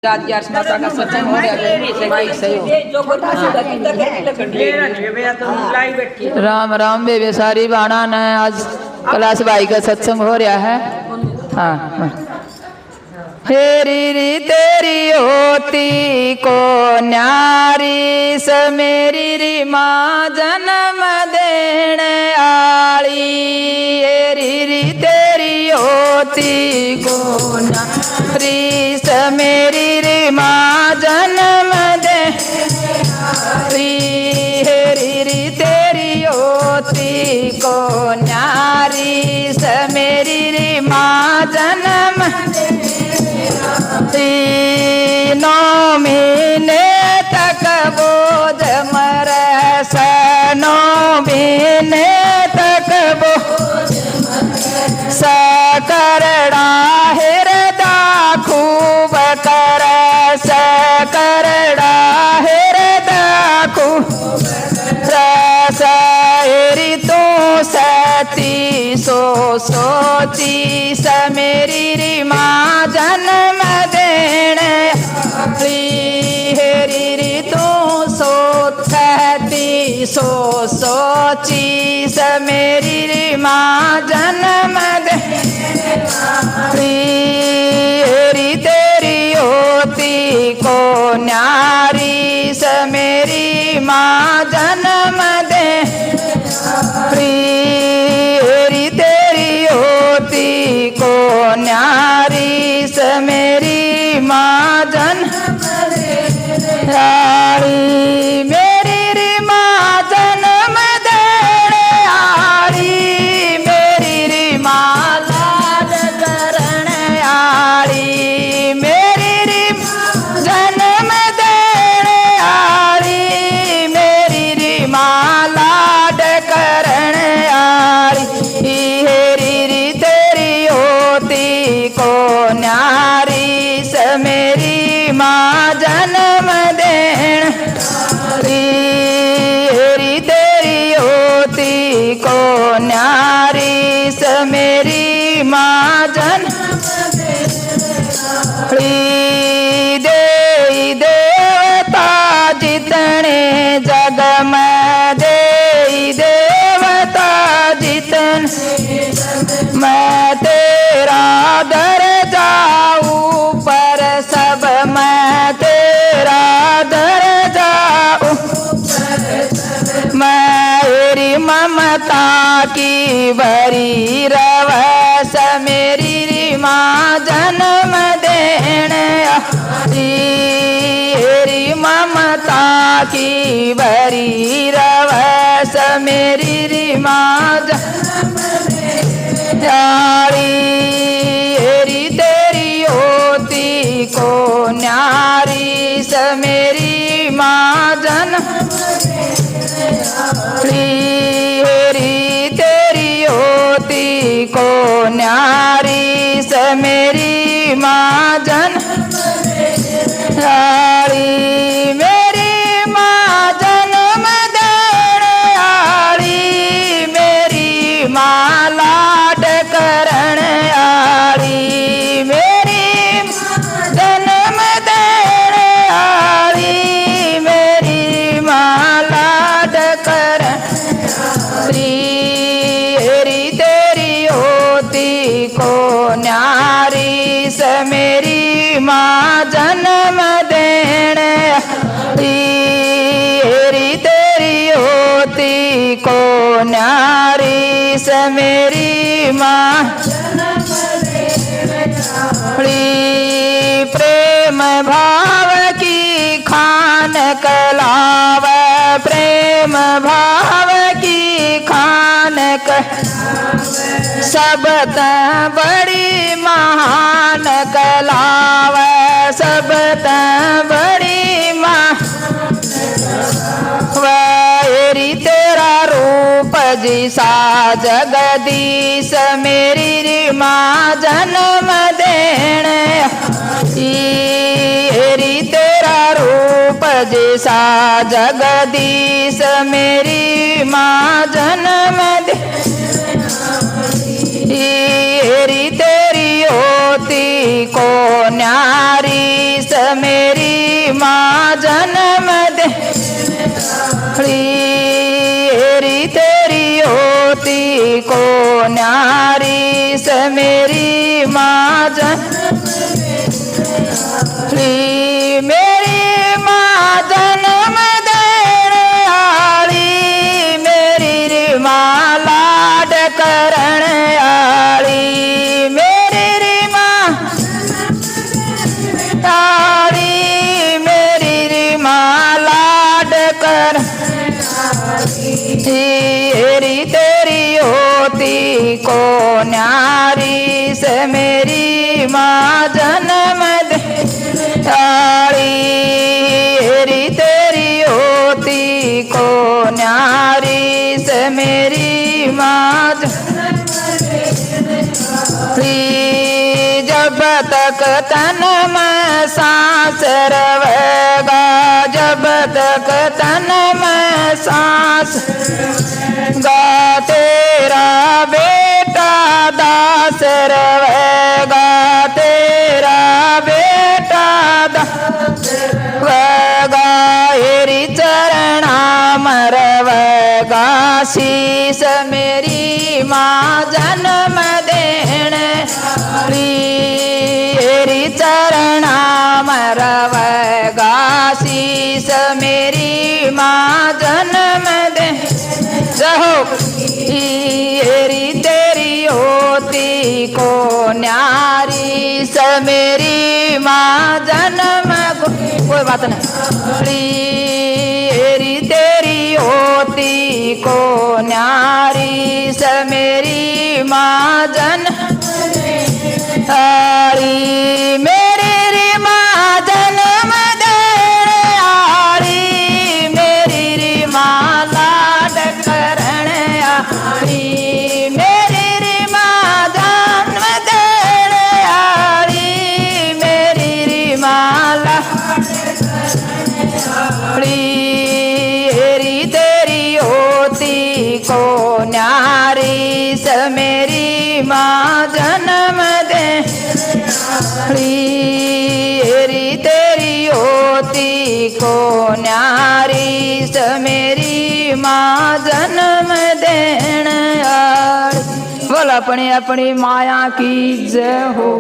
रात 11 माता का सत्संग हो गया। राम राम बेबे सारी बाणा ने आज कैलाश भाई का सत्संग हो रहा है। हाँ हेरी री तेरी होती को न्यारी स मेरी री माँ जन्म देने आली। हेरी री तेरी होती को न्यारी स मेरी री माँ जन्म दे। हेरी री तेरी होती को न्यारी स मेरी री माँ जन्म तीनों महीने तक बोझ मर सनों महीने तक बोझ सकरड़ा हृदा खूब कर सकरड़ा हृदा खूब सहेरी तू सती सोची स मेरी री माँ जन्म देने। हेरी री तू सोती सोची स मेरी री माँ जन्म दे। हेरी तेरी होती को न्यारी स मेरी माँ जन्म दे। हेरी तेरी होती को न्यारी स मेरी माँ जन्म दे। मेरी री माँ जन्म देने आली। मेरी री माँ लाड करने आली। मेरी री जन्म देने आली। मेरी री माँ लाड करने आली। हेरी री तेरी होती को न्यारी स मेरी माँ जन्म देन। हेरी तेरी होती को न्यारी स मेरी माँ जन्म देई देवता जितने जग में देई देवता जितने मैं तेरा दर जाऊं पर सब मैं तेरा दर जाऊं। मेरी ममता की भरी रवस मेरी री माँ जन्म देने आली। मेरी ममता की भरी रवस मेरी री माँ जन्म देने आली। हेरी तेरी होती को न्यारी स मेरी माँ जन्म हेरी तेरी होती को न्यारी स मेरी माँ जन्म मेरी माँ जन्म देने आली। मेरी माँ लाड करने आली। मेरी जन्म देने आली। मेरी माँ लाड कर। हेरी तेरी होती को न्यारी स मेरी माँ जन्म देने। हेरी तेरी होती को न्यारी स मेरी माँ प्रेम भाव की खान कलाव। प्रेम भाव की खान सब बड़ी महान कलाव। सब बड़ी हेरी तेरा रूप जिसा जगदीश मेरी री माँ जन्म देने। हेरी तेरा रूप जैसा जगदीश मेरी माँ जन्म दे। हेरी तेरी होती को न्यारी स मेरी माँ जन्म दे हेरी तेरी होती को न्यारी से मेरी माँ जन्म मेरी माँ जन्म देने आली मेरी री माँ लाड करण आली मेरी री माँ आली मेरी री माँ लाड कर हेरी तेरी होती को न्यारी से मेरी माँ जन्म दे हेरी तेरी होती को न्यारी से मेरी माँ जब तक तन में सांस रहेगा जब तक तन में सांस गा तेरा बेटा दास रहेगा तेरा बेटा दास रहेगा हेरी चरणा मरवेगा शीस मेरी माँ जन्म देने हेरी चरणा मरवेगा शीस मेरी माँ जन्म दे रहो हेरी तेरी होती को न्यारी से मेरी माँ जन्म कोई बात नहीं हेरी तेरी होती को न्यारी से मेरी माँ जन्म हरी मेरी री माँ जन्म देने आरी मेरी री माँ लाड करण आरी मेरी री माँ जन्म देने आरी मेरी री माँ लाड हेरी तेरी होती को न्यारी से मेरी माँ जन्म दे हेरी तेरी होती को न्यारी से मेरी माँ जन्म देण बोल अपनी अपनी माया की जय हो।